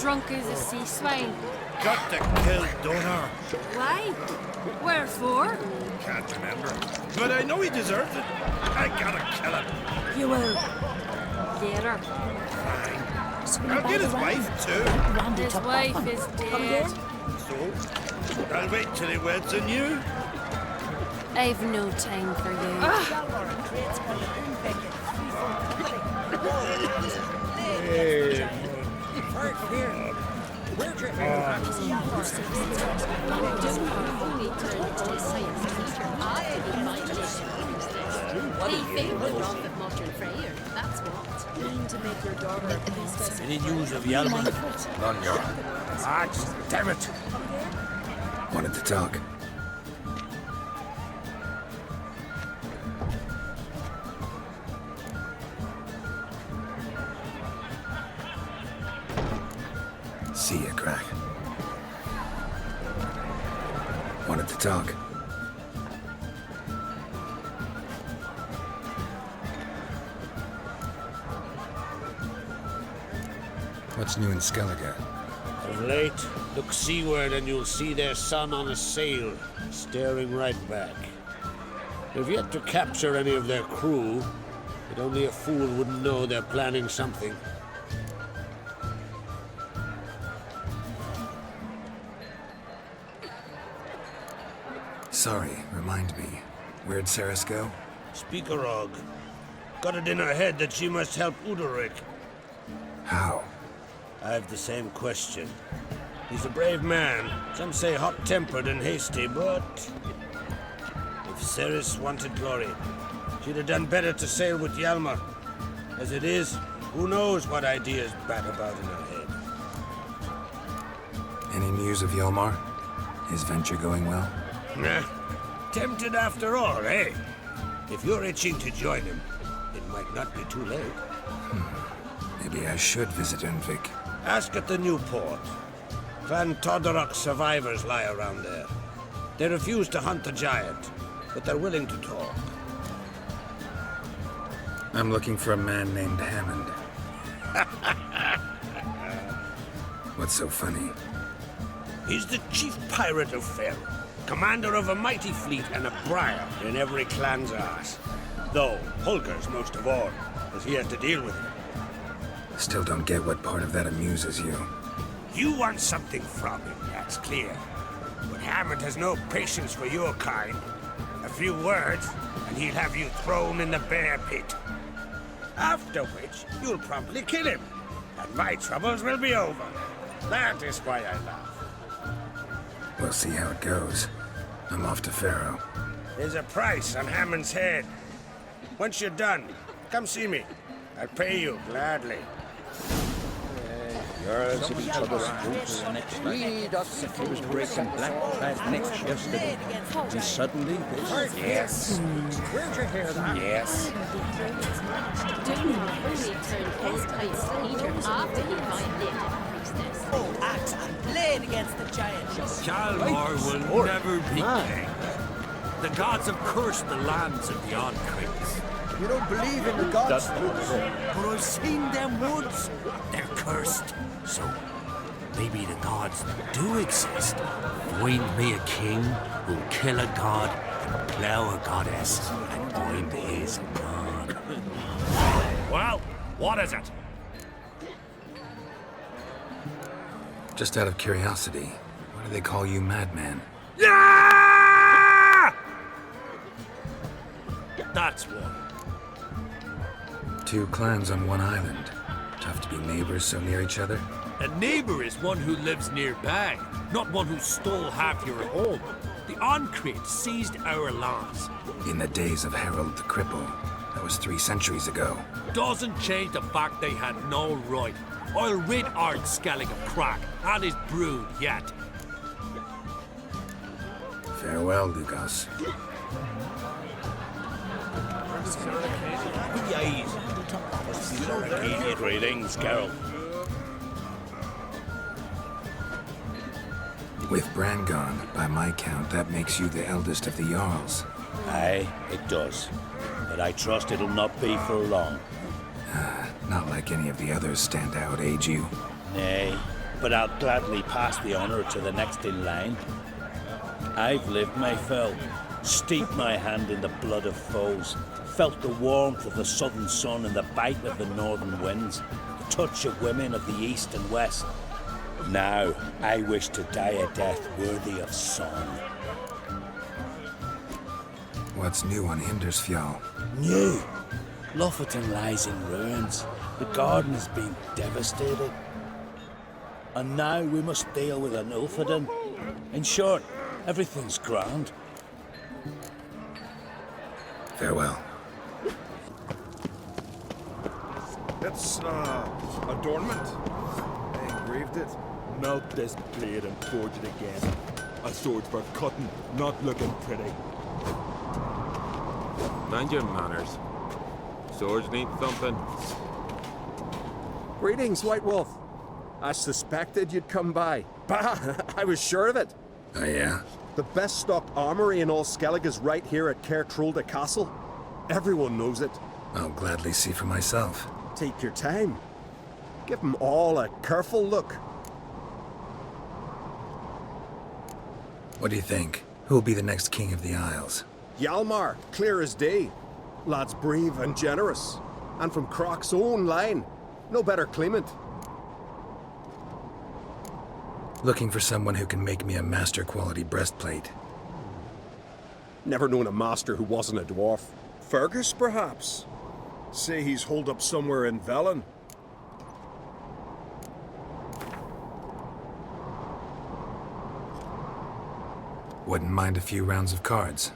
drunk as a sea swine. Got to kill Donor. Why? Wherefore? Can't remember. But I know he deserves it. I gotta kill him. You will. Get her. Fine. I'll get his wife too. His wife is dead. So, I'll wait till he weds on you. I've no time for you. Any news of Yalman? None, Your Ah, damn it! Wanted to talk. See ya, crack. Wanted to talk. What's new in Skellige? Of late, look seaward and you'll see their sun on a sail, staring right back. They've yet to capture any of their crew, but only a fool wouldn't know they're planning something. Sorry, remind me. Where'd Ceres go? Speakerog. Got it in her head that she must help Uderic. How? I've the same question. He's a brave man. Some say hot-tempered and hasty, but... if Ceres wanted glory, she'd have done better to sail with Hjalmar. As it is, who knows what ideas bat about in her head. Any news of Hjalmar? His venture going well? Nah. Tempted after all, eh? If you're itching to join him, it might not be too late. Maybe I should visit Unvik. Ask at the new port. Clan Todorok survivors lie around there. They refuse to hunt the giant, but they're willing to talk. I'm looking for a man named Hammond. What's so funny? He's the chief pirate of Faerû, commander of a mighty fleet and a briar in every clan's arse. Though Holger's most of all, as he has to deal with him. Still don't get what part of that amuses you. You want something from him, that's clear. But Hammond has no patience for your kind. A few words, and he'll have you thrown in the bear pit. After which, you'll promptly kill him, and my troubles will be over. That is why I laugh. We'll see how it goes. I'm off to Faerû. There's a price on Hammond's head. Once you're done, come see me. I'll pay you gladly. Girls of each other's groups. We dots if he was breaking black necks yesterday. And suddenly this. Yes. Where'd you hear that? Yes. Old axe and blade against the giant. Hjalmar will never be king. The gods have cursed the lands of the Oncrates. You don't believe in the gods? But I've seen them once. They're cursed. So, maybe the gods do exist. Find me a king who'll kill a god and plow a goddess, and I'm his god. Well, what is it? Just out of curiosity, why do they call you Madman? Yeah! That's one. Two clans on one island. Tough to be neighbors so near each other. A neighbor is one who lives nearby, not one who stole half your home. The Oncrates seized our lands. In the days of Harold the Cripple. That was 3 centuries ago. Doesn't change the fact they had no right. I'll rid Ard Skellig of Crack and his brood yet. Farewell, Lugos. Greetings, Geralt. With Bran gone, by my count, that makes you the eldest of the Jarls. Aye, it does. But I trust it'll not be for long. Not like any of the others stand out, age you. Nay, but I'll gladly pass the honor to the next in line. I've lived my fill, steeped my hand in the blood of foes, felt the warmth of the southern sun and the bite of the northern winds, the touch of women of the east and west. Now, I wish to die a death worthy of song. What's new on Hindersfjall? New? Lofferton lies in ruins. The garden has been devastated. And now we must deal with an Ulfheden. In short, everything's grand. Farewell. It's, adornment. They engraved it. Melt this blade and forge it again. A sword for cutting, not looking pretty. Mind your manners. Swords need thumping. Greetings, White Wolf. I suspected you'd come by. Bah! I was sure of it. Oh, yeah? The best stocked armory in all Skellig is right here at Cairtrolde Castle. Everyone knows it. I'll gladly see for myself. Take your time. Give them all a careful look. What do you think? Who'll be the next king of the Isles? Hjalmar, clear as day. Lad's brave and generous. And from Croc's own line. No better claimant. Looking for someone who can make me a master quality breastplate. Never known a master who wasn't a dwarf. Fergus, perhaps? Say he's holed up somewhere in Velen. Wouldn't mind a few rounds of cards.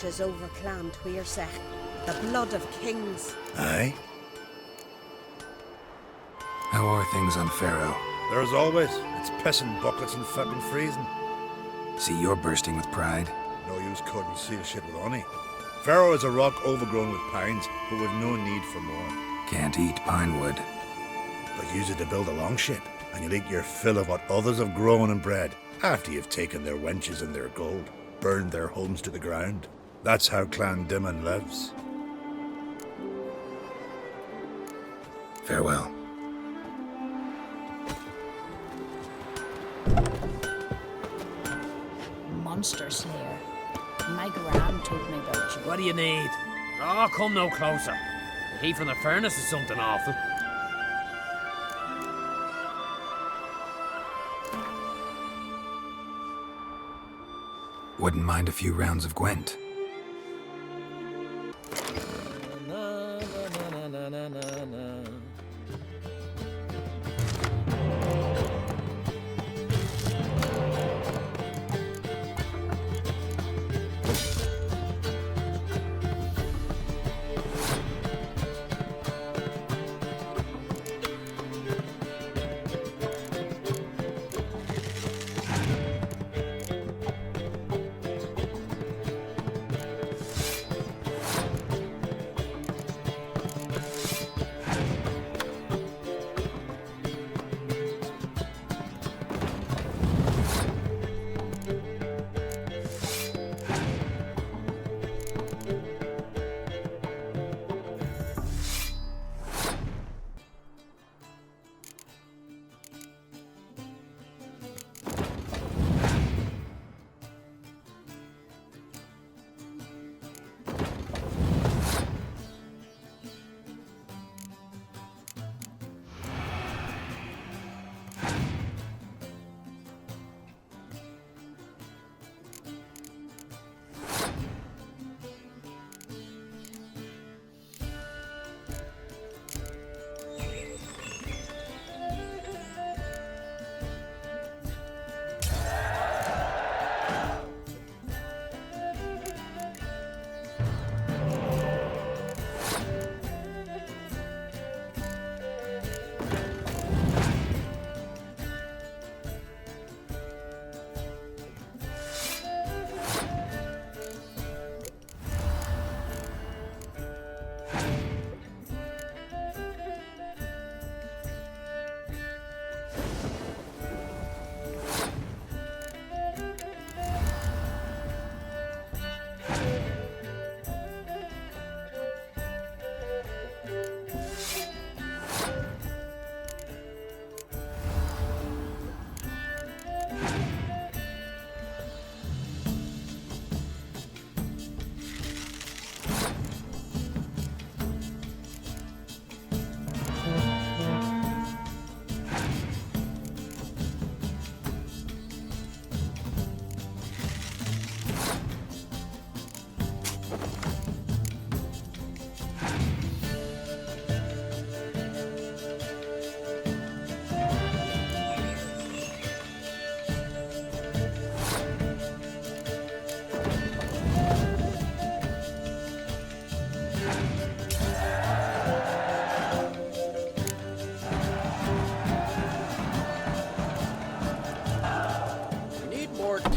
wenches over Clan Tweersech. The blood of kings. Aye? How are things on Pharaoh? There as always. It's pissing buckets and fucking freezing. See, you're bursting with pride. No use cutting seal shit with honey. Pharaoh is a rock overgrown with pines, but with no need for more. Can't eat pine wood. But use it to build a longship, and you'll eat your fill of what others have grown and bred, after you've taken their wenches and their gold, burned their homes to the ground. That's how Clan Dimon lives. Farewell. Monster Slayer. My gran told me about you. What do you need? Oh, come no closer. The heat from the furnace is something awful. Wouldn't mind a few rounds of gwent.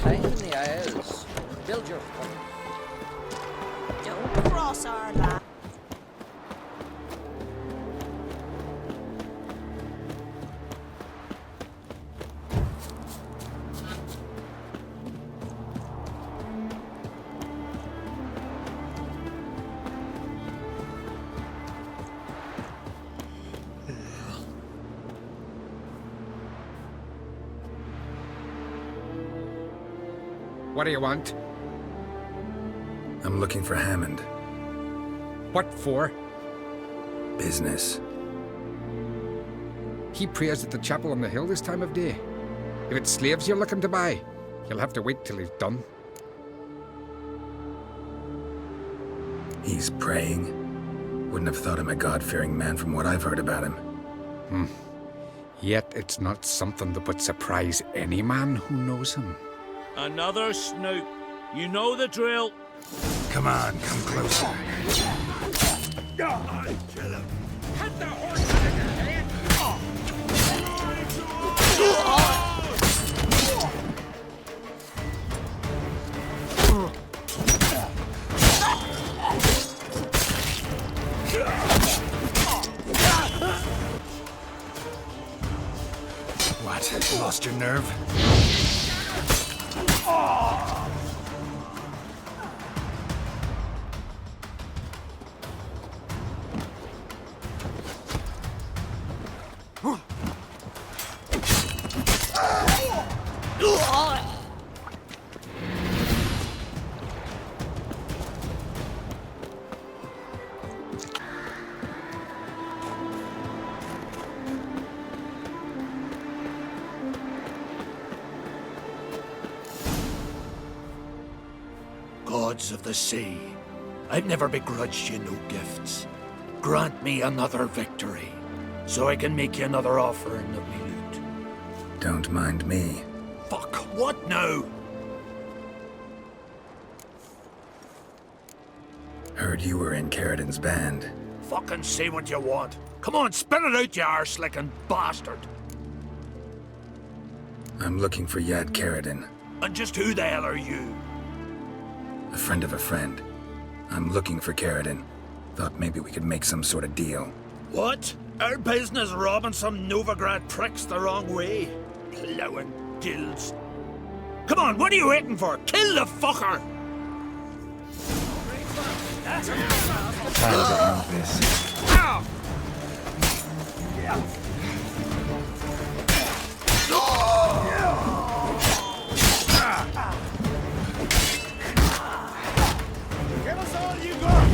Time in the Isles. Build your fun. Don't cross our line. What do you want? I'm looking for Hammond. What for? Business. He prays at the chapel on the hill this time of day. If it's slaves you're looking to buy, you'll have to wait till he's done. He's praying. Wouldn't have thought him a God-fearing man from what I've heard about him. Yet it's not something that would surprise any man who knows him. Another snoop. You know the drill. Come on, come closer. Kill him. Cut the horse out of your head! What? Lost your nerve? Gods of the sea, I've never begrudged you no gifts. Grant me another victory, so I can make you another offering of me loot. Don't mind me. Fuck, what now? Heard you were in Carradin's band. Fucking say what you want. Come on, spit it out, you arse-licking bastard. I'm looking for Yad Carradin. And just who the hell are you? A friend of a friend. I'm looking for Carradin. Thought maybe we could make some sort of deal. What? Our business robbing some Novigrad pricks the wrong way? Plowing guilds. Come on, what are you waiting for? Kill the fucker! Time to end this. Ow! Give us all you got!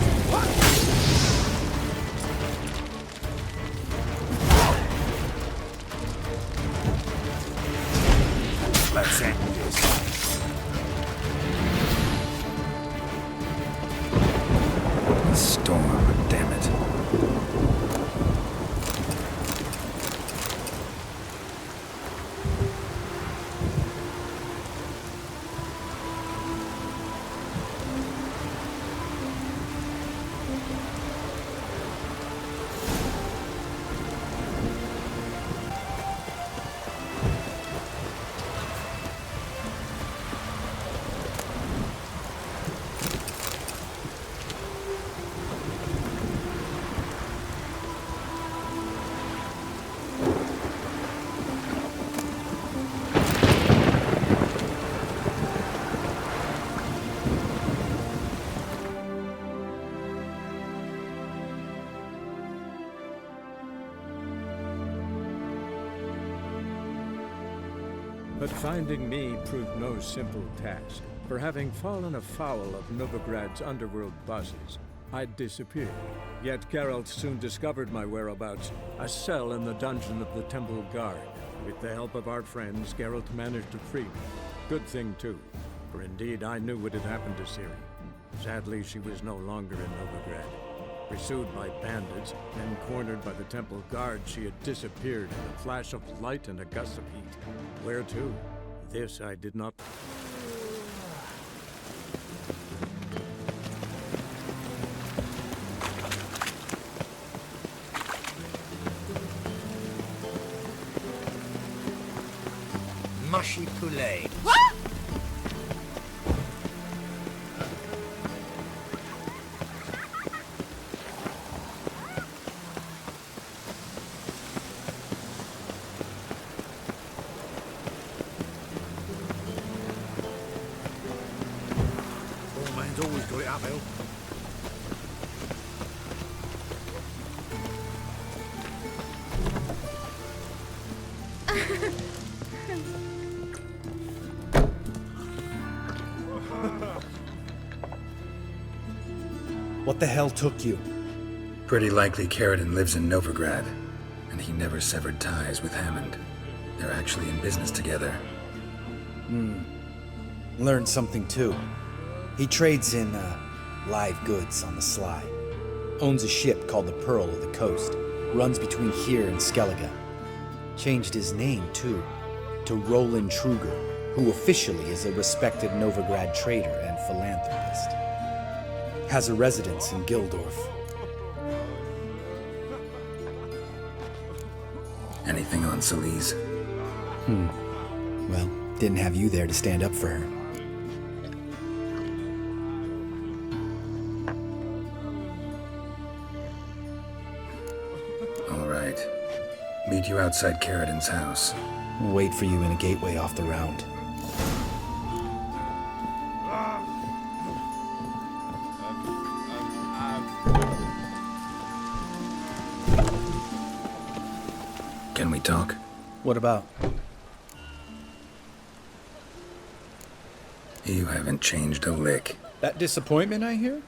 Let's end this. A storm, damn it. But finding me proved no simple task, for having fallen afoul of Novigrad's underworld bosses, I'd disappeared. Yet Geralt soon discovered my whereabouts, a cell in the dungeon of the Temple Guard. With the help of our friends, Geralt managed to free me. Good thing, too, for indeed I knew what had happened to Ciri. Sadly, she was no longer in Novigrad. Pursued by bandits, then cornered by the Temple Guard, she had disappeared in a flash of light and a gust of heat. Where to? This I did not... Mushy poulet. What? Old man's always got it uphill. What the hell took you? Pretty likely Carradin lives in Novigrad, and he never severed ties with Hammond. They're actually in business together. Learned something too. He trades in, live goods on the sly. Owns a ship called the Pearl of the Coast. Runs between here and Skellige. Changed his name, too, to Roland Truger, who officially is a respected Novigrad trader and philanthropist. has a residence in Gildorf. Anything on Celise? Well, didn't have you there to stand up for her. All right. Meet you outside Carradin's house. We'll wait for you in a gateway off the round. Can we talk? What about? You haven't changed a lick. That disappointment I hear?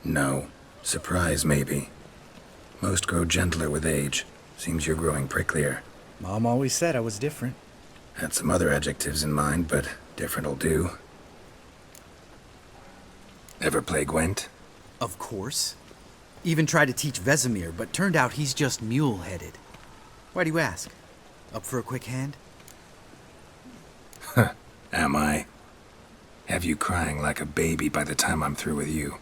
No. Surprise, maybe. Most grow gentler with age. Seems you're growing pricklier. Mom always said I was different. Had some other adjectives in mind, but different'll do. Ever play Gwent? Of course. Even tried to teach Vesemir, but turned out he's just mule-headed. Why do you ask? Up for a quick hand? Am I? Have you crying like a baby by the time I'm through with you.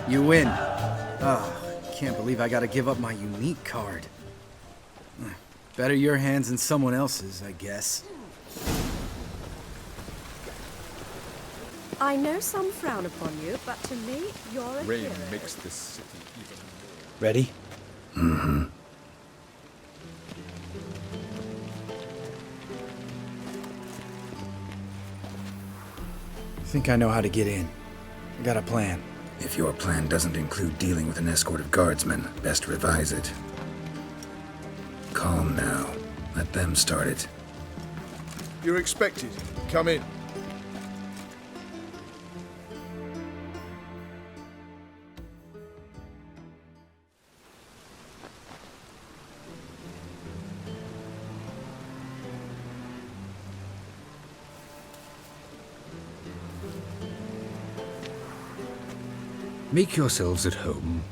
You win. Can't believe I gotta give up my unique card. Better your hands than someone else's, I guess. I know some frown upon you, but to me, you're a Rain hero. makes this city even more. Ready? Mm-hmm. I think I know how to get in. I got a plan. If your plan doesn't include dealing with an escort of guardsmen, best revise it. Calm now. Let them start it. You're expected. Come in. Make yourselves at home.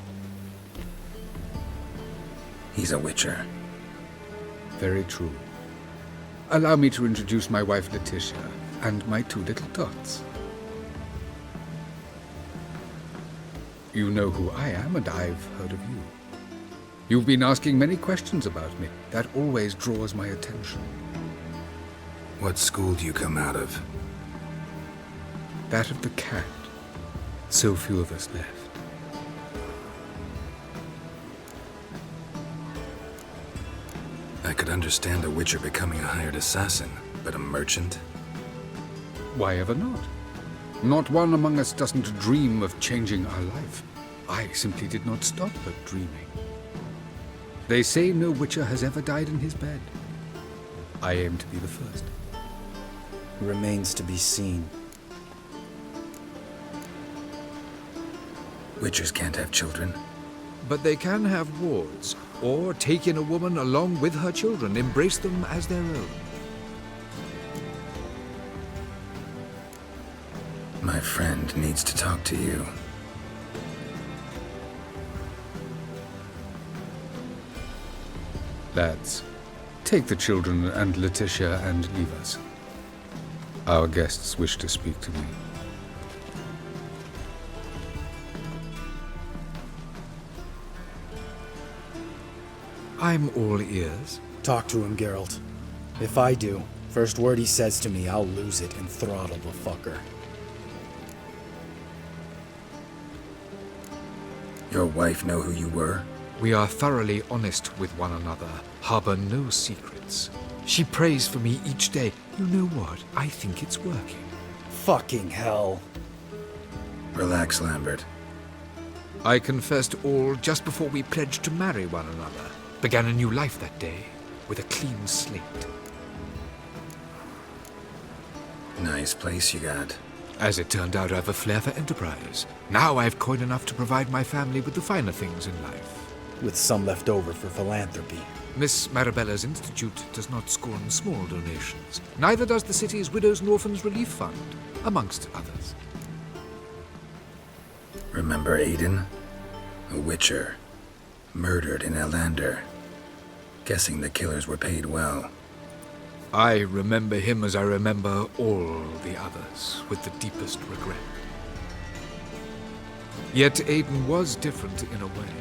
He's a witcher. Very true. Allow me to introduce my wife Letitia and my two little tots. You know who I am, and I've heard of you. You've been asking many questions about me. That always draws my attention. What school do you come out of? That of the cat. So few of us left. I could understand a witcher becoming a hired assassin, but a merchant? Why ever not? Not one among us doesn't dream of changing our life. I simply did not stop at dreaming. They say no witcher has ever died in his bed. I aim to be the first. Remains to be seen. Witchers can't have children. But they can have wards, or take in a woman along with her children, embrace them as their own. My friend needs to talk to you. Lads, take the children and Letitia and leave us. Our guests wish to speak to me. I'm all ears. Talk to him, Geralt. If I do, first word he says to me, I'll lose it and throttle the fucker. Your wife know who you were? We are thoroughly honest with one another, harbor no secrets. She prays for me each day. You know what? I think it's working. Fucking hell. Relax, Lambert. I confessed all just before we pledged to marry one another. Began a new life that day, with a clean slate. Nice place you got. As it turned out, I have a flair for enterprise. Now I have coin enough to provide my family with the finer things in life. With some left over for philanthropy. Miss Marabella's institute does not scorn small donations. Neither does the city's Widows and Orphans Relief Fund, amongst others. Remember Aiden? A witcher. Murdered in Elander. Guessing the killers were paid well. I remember him as I remember all the others, with the deepest regret. Yet Aiden was different in a way.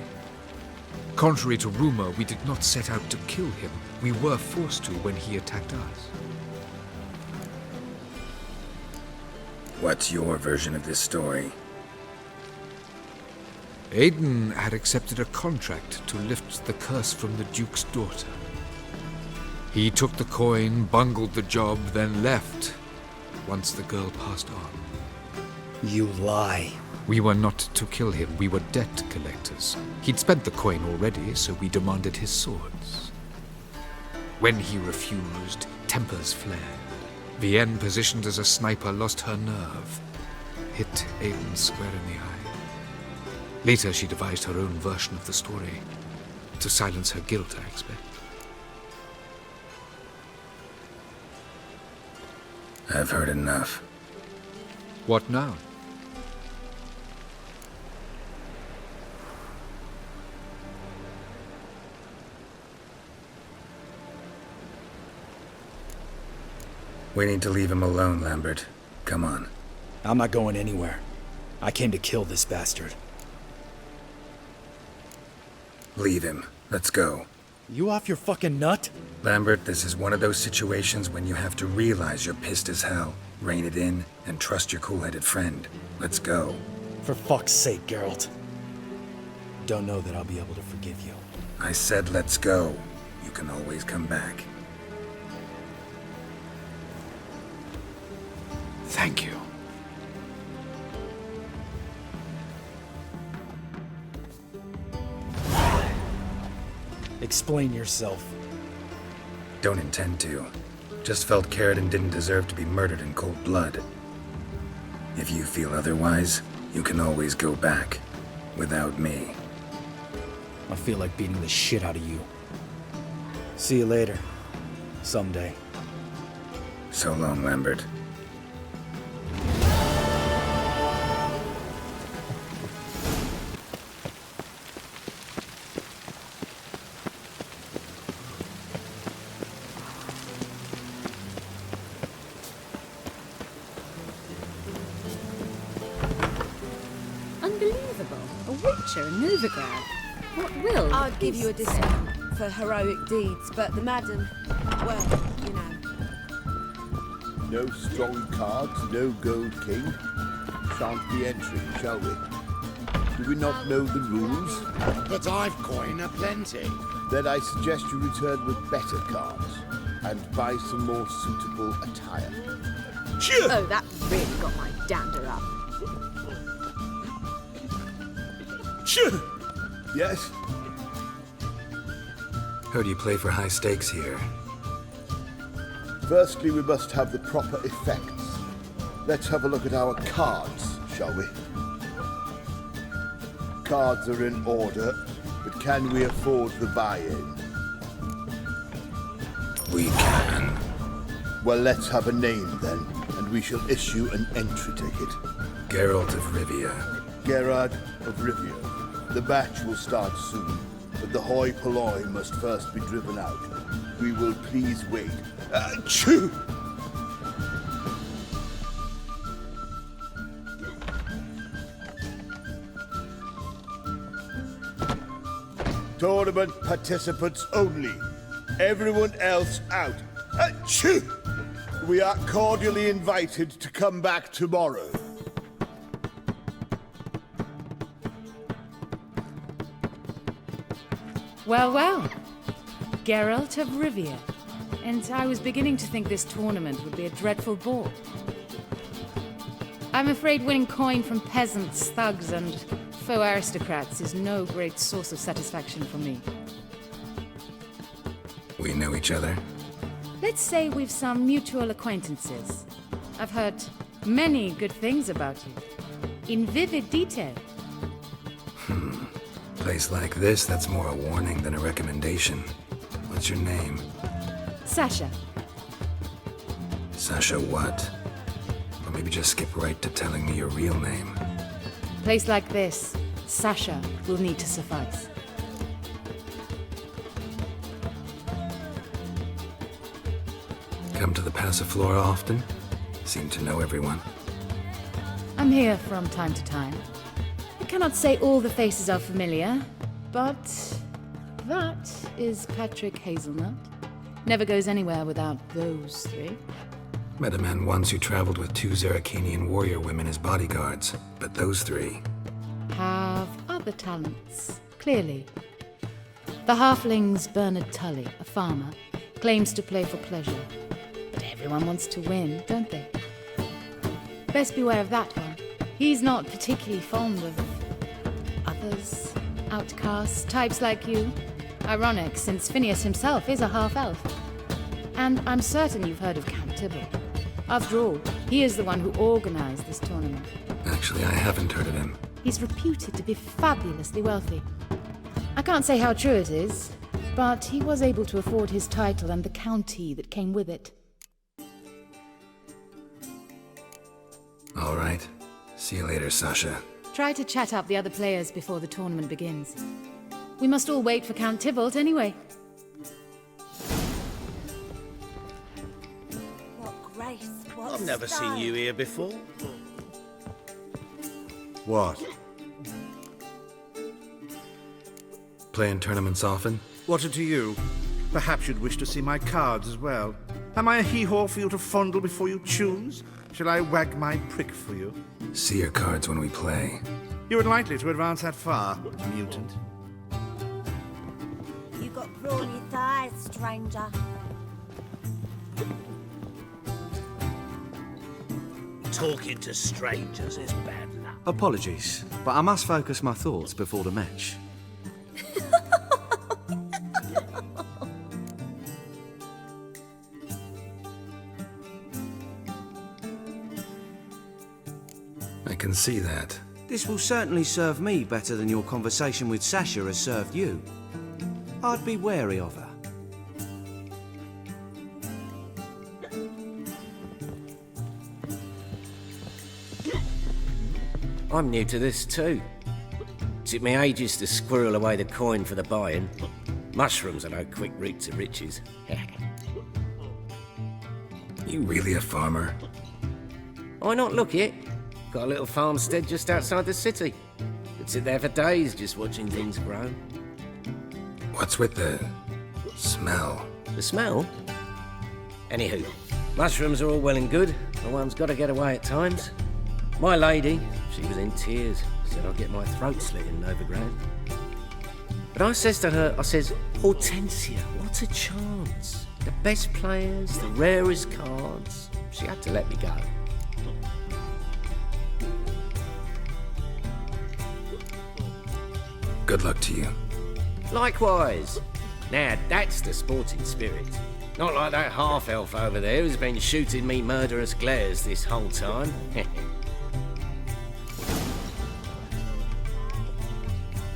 Contrary to rumor, we did not set out to kill him. We were forced to when he attacked us. What's your version of this story? Aiden had accepted a contract to lift the curse from the Duke's daughter. He took the coin, bungled the job, then left, once the girl passed on. You lie. We were not to kill him, we were debt collectors. He'd spent the coin already, so we demanded his swords. When he refused, tempers flared. Vienne, positioned as a sniper, lost her nerve. Hit Aiden square in the eye. Later, she devised her own version of the story. To silence her guilt, I expect. I've heard enough. What now? We need to leave him alone, Lambert. Come on. I'm not going anywhere. I came to kill this bastard. Leave him. Let's go. You off your fucking nut? Lambert, this is one of those situations when you have to realize you're pissed as hell, rein it in, And trust your cool-headed friend. Let's go. For fuck's sake, Geralt. Don't know that I'll be able to forgive you. I said let's go. You can always come back. Thank you. Explain yourself. Don't intend to. Just felt Carradine didn't deserve to be murdered in cold blood. If you feel otherwise, you can always go back. Without me. I feel like beating the shit out of you. See you later. Someday. So long, Lambert. Unbelievable. A witcher in Novigrad. What will? I'd give you a discount for heroic deeds, but the madam, well, you know. No strong cards, no gold king. Shan't be entering, shall we? Do we not know the rules? But I've coin aplenty. Then I suggest you return with better cards and buy some more suitable attire. Oh, that really got my dander up. Yes? Heard you play for high stakes here. Firstly, we must have the proper effects. Let's have a look at our cards, shall we? Cards are in order, but can we afford the buy-in? We can. Well, let's have a name then, and we shall issue an entry ticket. Geralt of Rivia. Gerard of Rivia. The match will start soon, but the hoi polloi must first be driven out. We will please wait. Achoo! Tournament participants only. Everyone else out. Achoo! We are cordially invited to come back tomorrow. Well, well. Geralt of Rivia. And I was beginning to think this tournament would be a dreadful bore. I'm afraid winning coin from peasants, thugs, and faux aristocrats is no great source of satisfaction for me. We know each other? Let's say we've some mutual acquaintances. I've heard many good things about you. In vivid detail. Place like this, that's more a warning than a recommendation. What's your name? Sasha. Sasha what? Or maybe just skip right to telling me your real name. Place like this, Sasha will need to suffice. Come to the Passiflora often? Seem to know everyone. I'm here from time to time. I cannot say all the faces are familiar, but that is Patrick Hazelnut. Never goes anywhere without those three. Met a man once who traveled with 2 Zerrikanian warrior women as bodyguards, but those 3... have other talents, clearly. The halfling's Bernard Tully, a farmer, claims to play for pleasure. But everyone wants to win, don't they? Best beware of that one. He's not particularly fond of others, outcasts, types like you. Ironic, since Phineas himself is a half-elf. And I'm certain you've heard of Count Tybalt. After all, he is the one who organized this tournament. Actually, I haven't heard of him. He's reputed to be fabulously wealthy. I can't say how true it is, but he was able to afford his title and the county that came with it. All right. See you later, Sasha. Try to chat up the other players before the tournament begins. We must all wait for Count Tybalt anyway. What grace, what I've never seen you here before. What? Playing tournaments often? What to you? Perhaps you'd wish to see my cards as well. Am I a hee-haw for you to fondle before you choose? Shall I wag my prick for you? See your cards when we play. You unlikely to advance that far, mutant. You got brawny thighs, stranger. Talking to strangers is bad luck. Apologies, but I must focus my thoughts before the match. I can see that. This will certainly serve me better than your conversation with Sasha has served you. I'd be wary of her. I'm new to this too. Took me ages to squirrel away the coin for the buy-in. Mushrooms are no quick route to riches. You really a farmer? Why not look it? Got a little farmstead just outside the city. Could sit there for days just watching things grow. What's with the smell? The smell? Anywho, mushrooms are all well and good, but one's got to get away at times. My lady, she was in tears, said I'd get my throat slit in overground. But I says to her, I says, Hortensia, what a chance. The best players, the rarest cards. She had to let me go. Good luck to you. Likewise. Now, that's the sporting spirit. Not like that half-elf over there who's been shooting me murderous glares this whole time.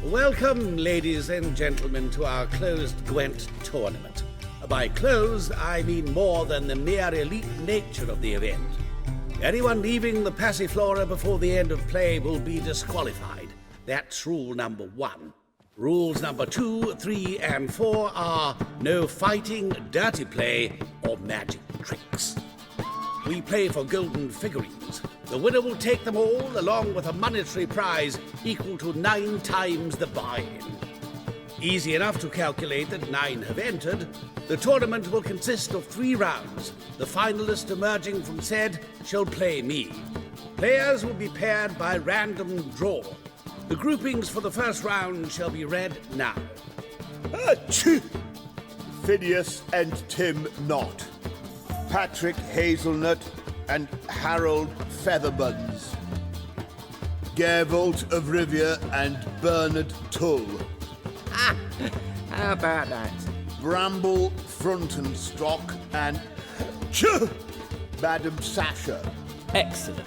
Welcome, ladies and gentlemen, to our closed Gwent tournament. By closed, I mean more than the mere elite nature of the event. Anyone leaving the Passiflora before the end of play will be disqualified. That's rule number 1. Rules number 2, 3, and 4 are no fighting, dirty play, or magic tricks. We play for golden figurines. The winner will take them all, along with a monetary prize equal to 9 times the buy-in. Easy enough to calculate that 9 have entered. The tournament will consist of 3 rounds. The finalist emerging from said shall play me. Players will be paired by random draw. The groupings for the first round shall be read now. Achoo! Phineas and Tim Knott. Patrick Hazelnut and Harold Featherbuns. Geralt of Rivia and Bernard Tull. Ah, how about that? Bramble Frontenstock and Madam Sasha. Excellent.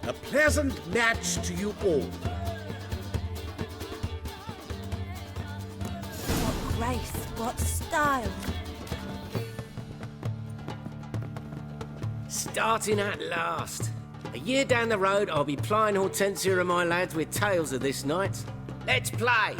A pleasant match to you all. What grace, what style. Starting at last. A year down the road, I'll be plying Hortensia and my lads with tales of this night. Let's play!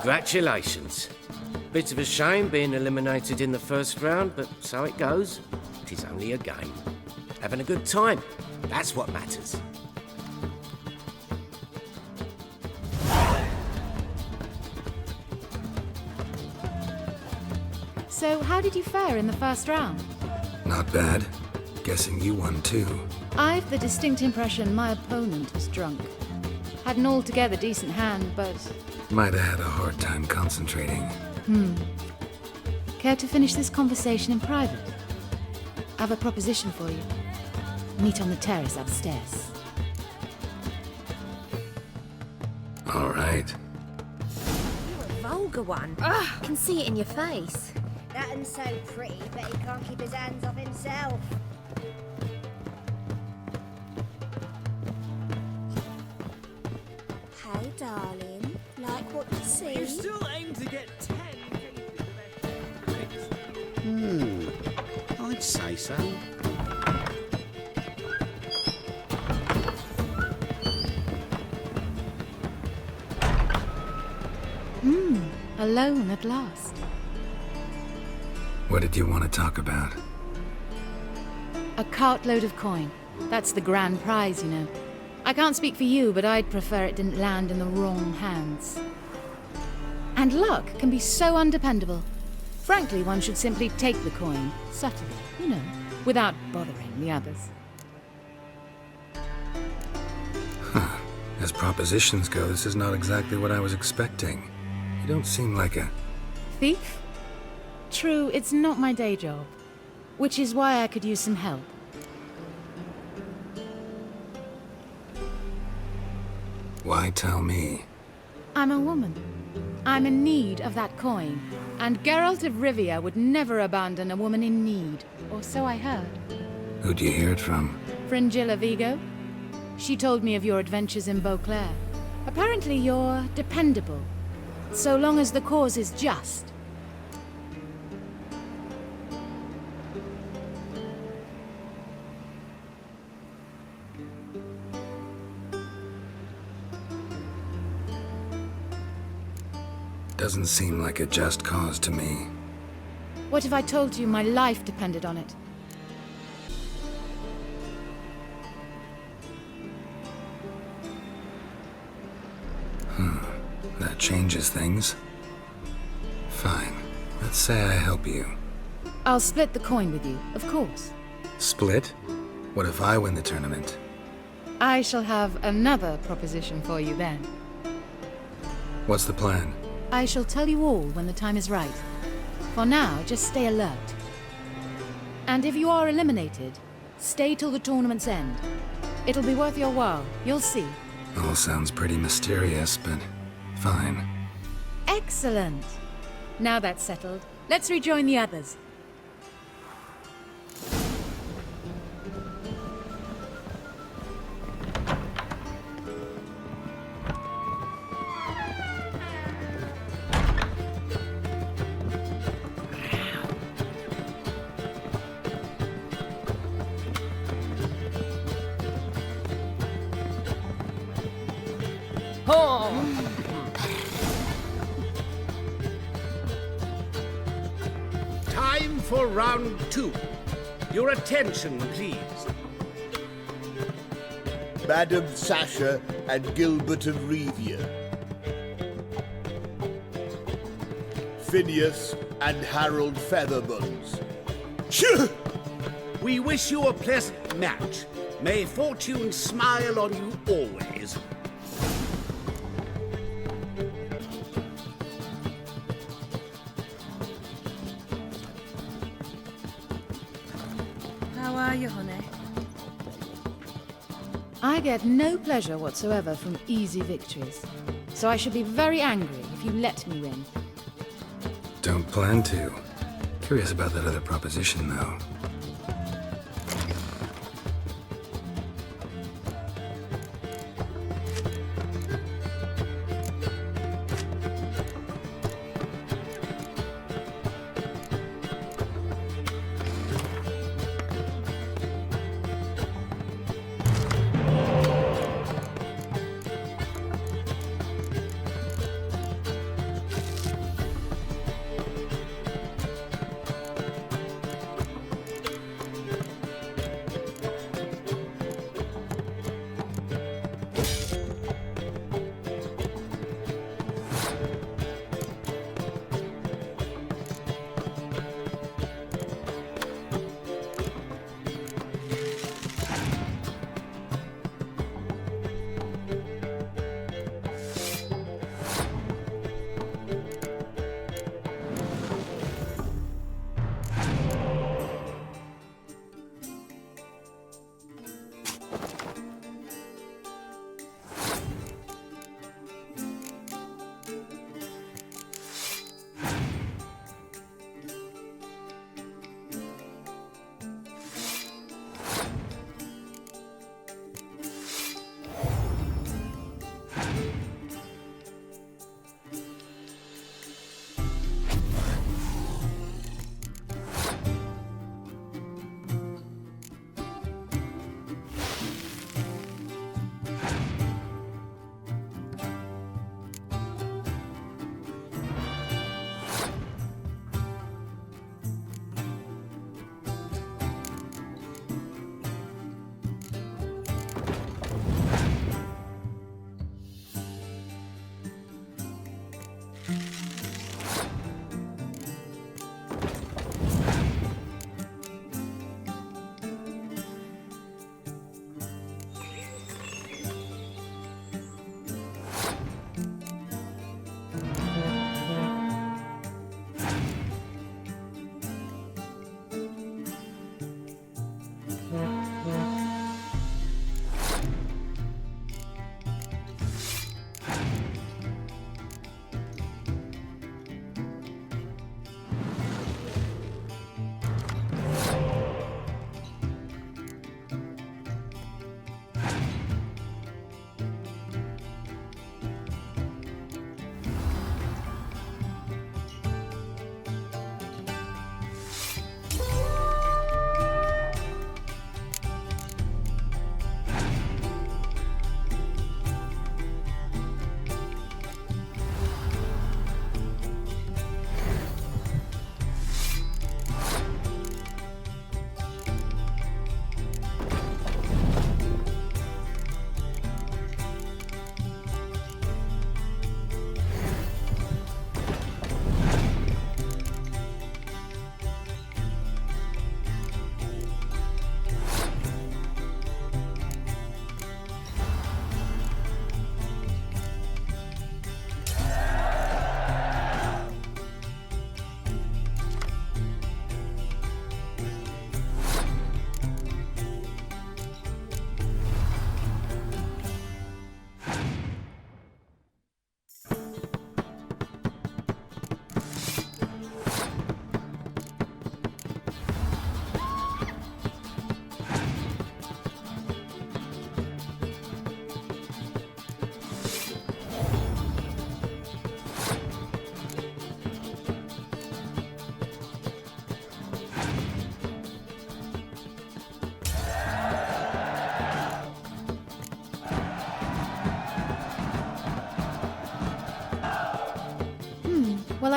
Congratulations. Bit of a shame being eliminated in the first round, but so it goes. It is only a game. Having a good time, that's what matters. So, how did you fare in the first round? Not bad. Guessing you won too. I've the distinct impression my opponent was drunk. Had an altogether decent hand, but... Might have had a hard time concentrating. Care to finish this conversation in private? I have a proposition for you. Meet on the terrace upstairs. All right. You're a vulgar one. I can see it in your face. That one's so pretty, but he can't keep his hands off himself. Hey, darling. Like what you see? You still aim to get 10. I'd say so. Alone at last. What did you want to talk about? A cartload of coin. That's the grand prize, you know. I can't speak for you, but I'd prefer it didn't land in the wrong hands. And luck can be so undependable. Frankly, one should simply take the coin, subtly, you know, without bothering the others. As propositions go, this is not exactly what I was expecting. You don't seem like a... Thief? True, it's not my day job, which is why I could use some help. Why tell me? I'm a woman. I'm in need of that coin, and Geralt of Rivia would never abandon a woman in need, or so I heard. Who'd you hear it from? Fringilla Vigo? She told me of your adventures in Beauclair. Apparently you're dependable, so long as the cause is just. Doesn't seem like a just cause to me. What if I told you my life depended on it? That changes things. Fine. Let's say I help you. I'll split the coin with you, of course. Split? What if I win the tournament? I shall have another proposition for you then. What's the plan? I shall tell you all when the time is right. For now, just stay alert. And if you are eliminated, stay till the tournament's end. It'll be worth your while, you'll see. All sounds pretty mysterious, but fine. Excellent! Now that's settled, let's rejoin the others. Time for round 2. Your attention, please. Madam Sasha and Gilbert of Revia. Phineas and Harold Featherbones. We wish you a pleasant match. May fortune smile on you always. How are you, honey? I get no pleasure whatsoever from easy victories, so I should be very angry if you let me win. Don't plan to. Curious about that other proposition, though.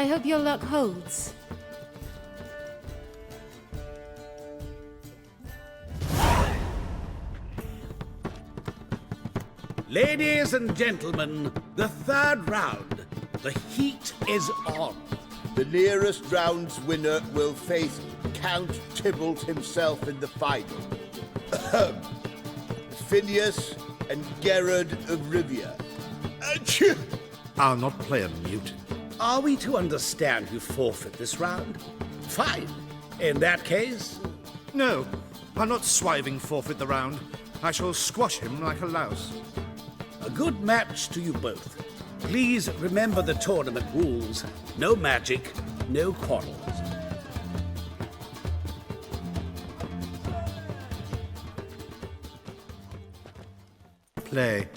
I hope your luck holds. Ladies and gentlemen, the third round. The heat is on. The nearest round's winner will face Count Tybalt himself in the final. Phineas and Gerard of Rivia. I'll not play a mute. Are we to understand you forfeit this round? Fine. In that case... No, I'll not swiving forfeit the round. I shall squash him like a louse. A good match to you both. Please remember the tournament rules. No magic, no quarrels. Play.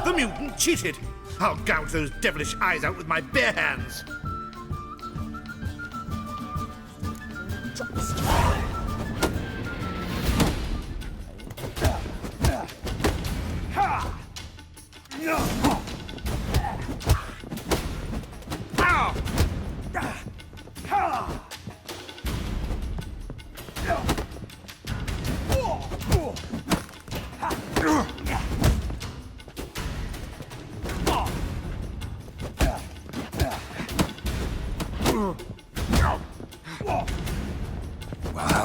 The mutant cheated! I'll gouge those devilish eyes out with my bare hands!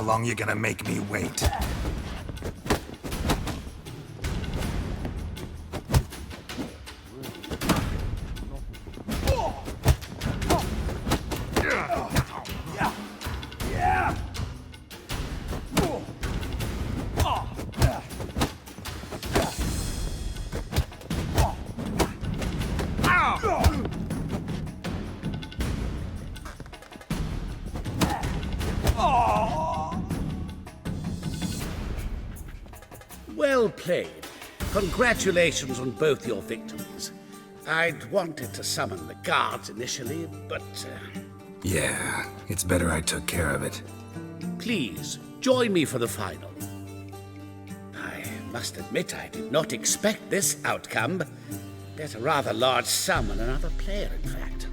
long you gonna make me wait? Well played. Congratulations on both your victories. I'd wanted to summon the guards initially, but... Yeah, it's better I took care of it. Please, join me for the final. I must admit I did not expect this outcome. Bet a rather large sum on another player, in fact.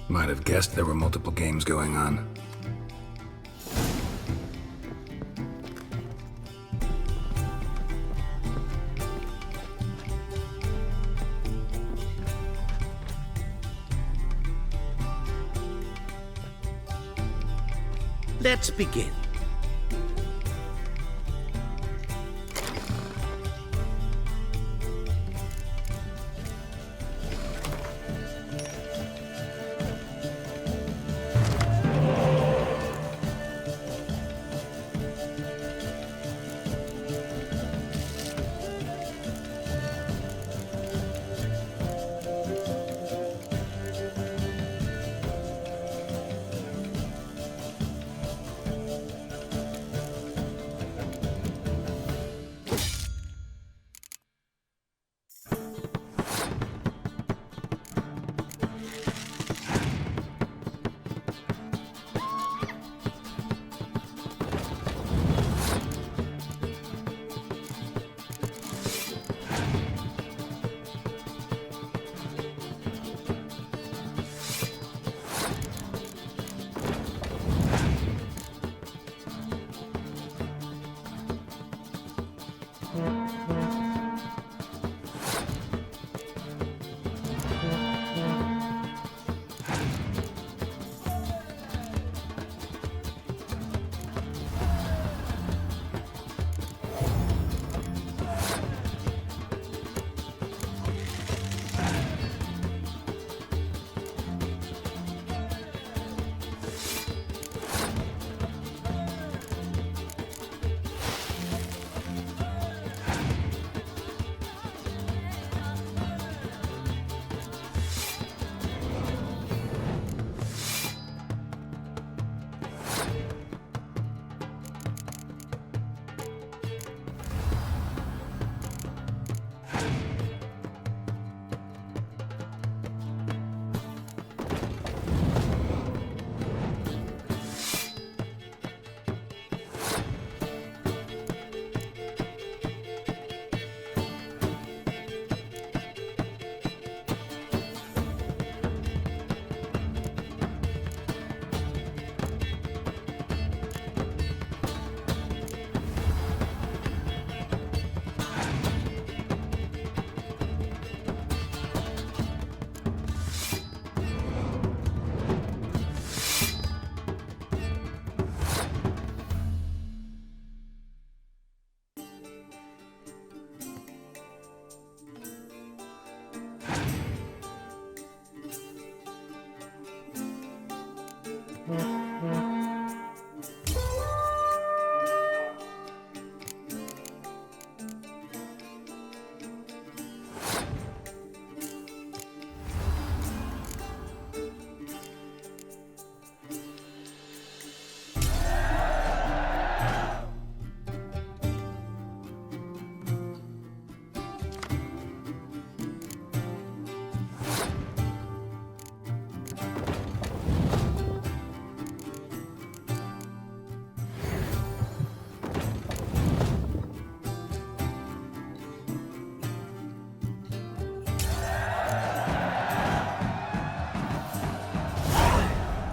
Might have guessed there were multiple games going on. Let's begin.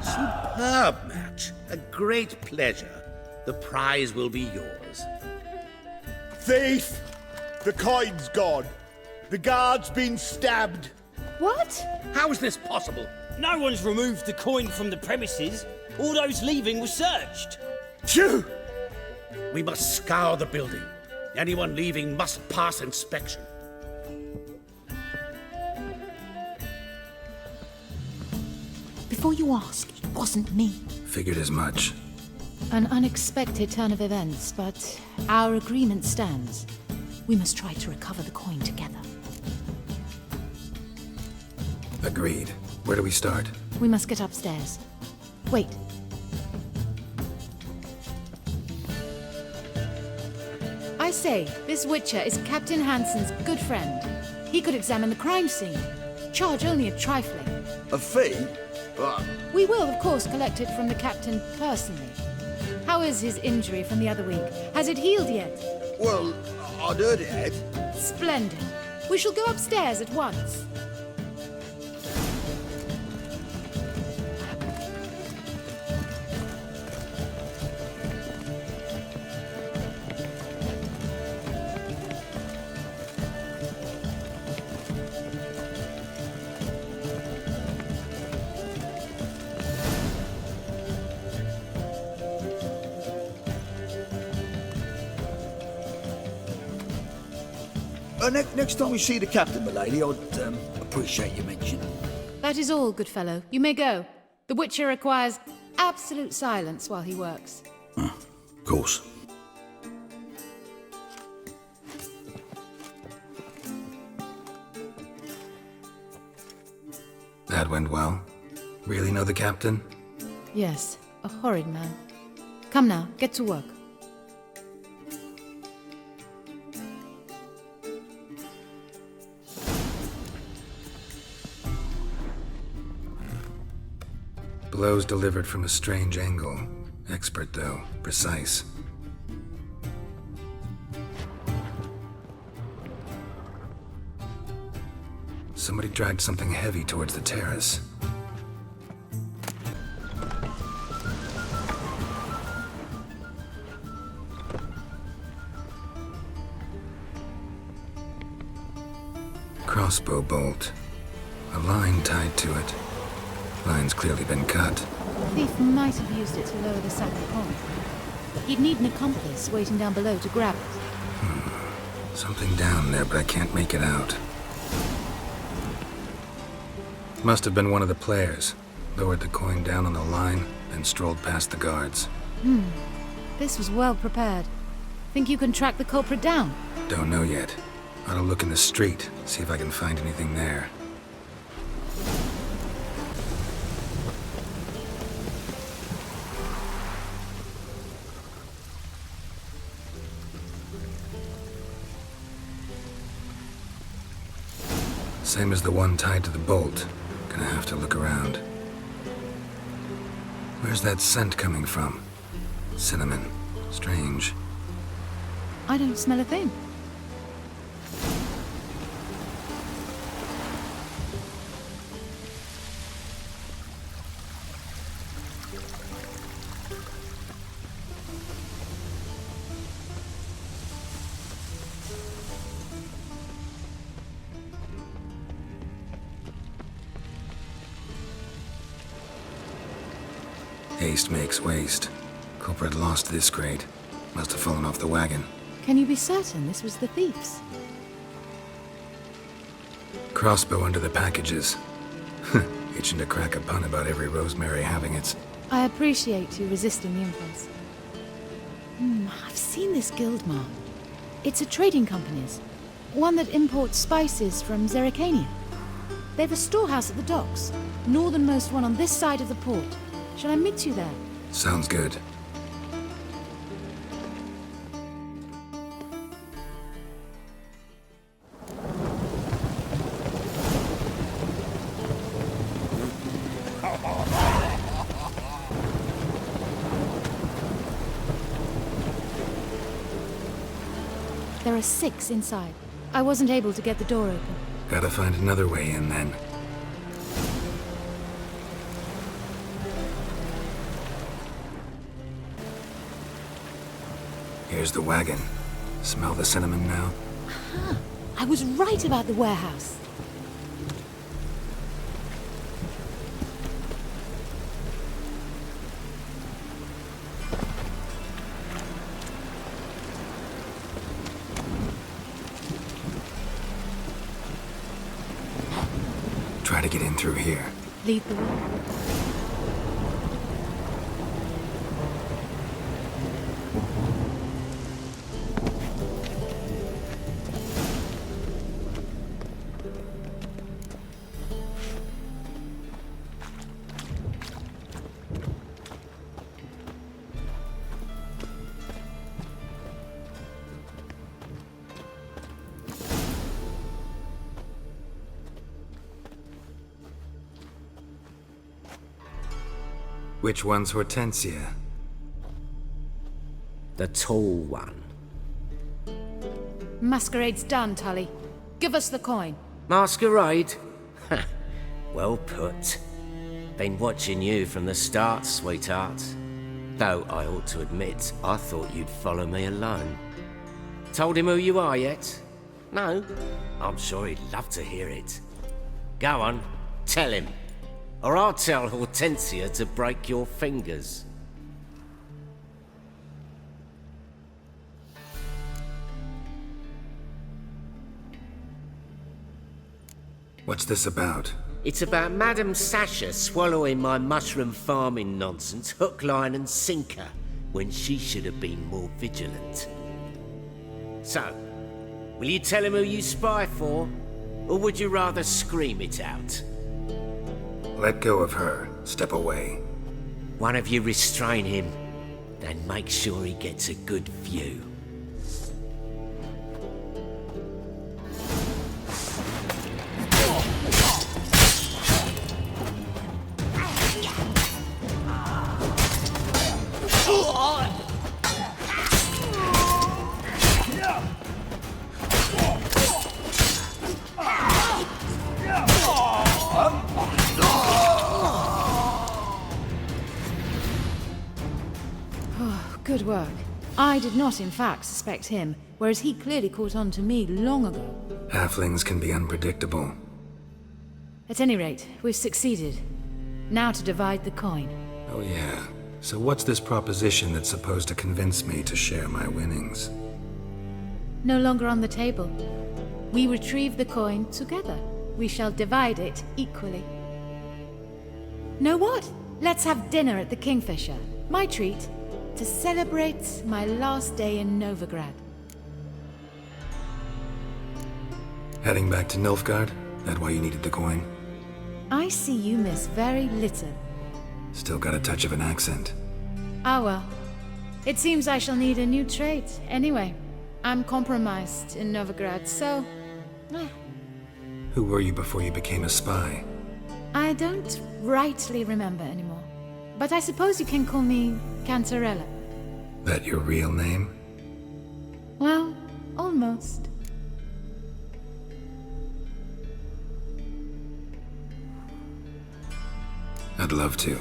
Superb match. A great pleasure. The prize will be yours. Thief! The coin's gone. The guard's been stabbed. What? How is this possible? No one's removed the coin from the premises. All those leaving were searched. Phew! We must scour the building. Anyone leaving must pass inspection. Before you ask, it wasn't me. Figured as much. An unexpected turn of events, but our agreement stands. We must try to recover the coin together. Agreed. Where do we start? We must get upstairs. Wait. I say, this Witcher is Captain Hansen's good friend. He could examine the crime scene. Charge only a trifling. A fee? We will, of course, collect it from the captain personally. How is his injury from the other week? Has it healed yet? Well, I'd heard it had. Splendid. We shall go upstairs at once. Next time we see the captain, milady, I'd appreciate you mentioning. That is all, good fellow. You may go. The Witcher requires absolute silence while he works. Of course. That went well. Really know the captain? Yes, a horrid man. Come now, get to work. Blows delivered from a strange angle. Expert, though. Precise. Somebody dragged something heavy towards the terrace. Crossbow bolt. A line tied to it. Line's clearly been cut. The thief might have used it to lower the sack of coin. He'd need an accomplice waiting down below to grab it. Something down there, but I can't make it out. Must have been one of the players. Lowered the coin down on the line, then strolled past the guards. This was well prepared. Think you can track the culprit down? Don't know yet. Ought to look in the street, see if I can find anything there. Same as the one tied to the bolt. Gonna have to look around. Where's that scent coming from? Cinnamon. Strange. I don't smell a thing. Haste makes waste. Culprit lost this crate. Must have fallen off the wagon. Can you be certain this was the thief's? Crossbow under the packages. Itching to crack a pun about every Rosemary having its... I appreciate you resisting the impulse. I've seen this guild mark. It's a trading company's. One that imports spices from Zerrikania. They've a storehouse at the docks. Northernmost one on this side of the port. Shall I meet you there? Sounds good. There are 6 inside. I wasn't able to get the door open. Gotta find another way in then. Here's the wagon. Smell the cinnamon now? Aha! I was right about the warehouse. make it in through here. Lead the way. Which one's Hortensia? The tall one. Masquerade's done, Tully. Give us the coin. Masquerade? Well put. Been watching you from the start, sweetheart. Though I ought to admit, I thought you'd follow me alone. Told him who you are yet? No? I'm sure he'd love to hear it. Go on, tell him. Or I'll tell Hortensia to break your fingers. What's this about? It's about Madame Sasha swallowing my mushroom farming nonsense hook, line and sinker when she should have been more vigilant. So, will you tell him who you spy for? Or would you rather scream it out? Let go of her. Step away. One of you restrain him, then make sure he gets a good view. Good work. I did not, in fact, suspect him, whereas he clearly caught on to me long ago. Halflings can be unpredictable. At any rate, we've succeeded. Now to divide the coin. Oh yeah. So what's this proposition that's supposed to convince me to share my winnings? No longer on the table. We retrieve the coin together. We shall divide it equally. Know what? Let's have dinner at the Kingfisher. My treat. To celebrate my last day in Novigrad. Heading back to Nilfgaard? That why you needed the coin? I see you miss very little. Still got a touch of an accent. Ah well. It seems I shall need a new trait. Anyway, I'm compromised in Novigrad, so... Who were you before you became a spy? I don't rightly remember anymore. But I suppose you can call me Cantarella. That your real name? Well, almost. I'd love to.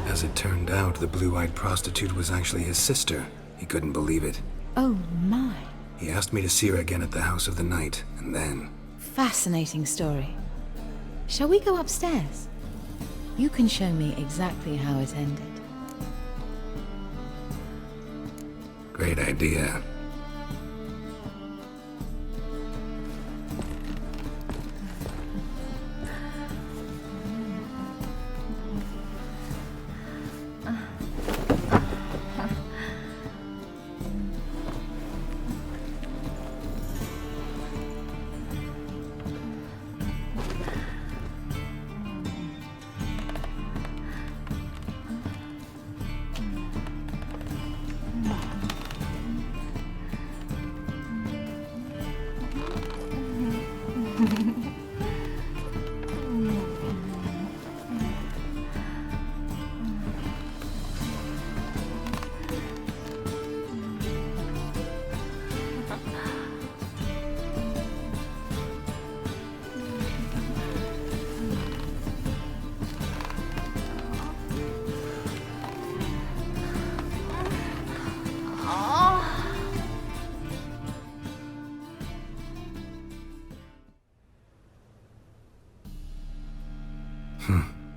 As it turned out, the blue-eyed prostitute was actually his sister. He couldn't believe it. Oh my. He asked me to see her again at the House of the Night, and then... Fascinating story. Shall we go upstairs? You can show me exactly how it ended. Great idea.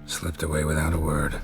Slipped away without a word.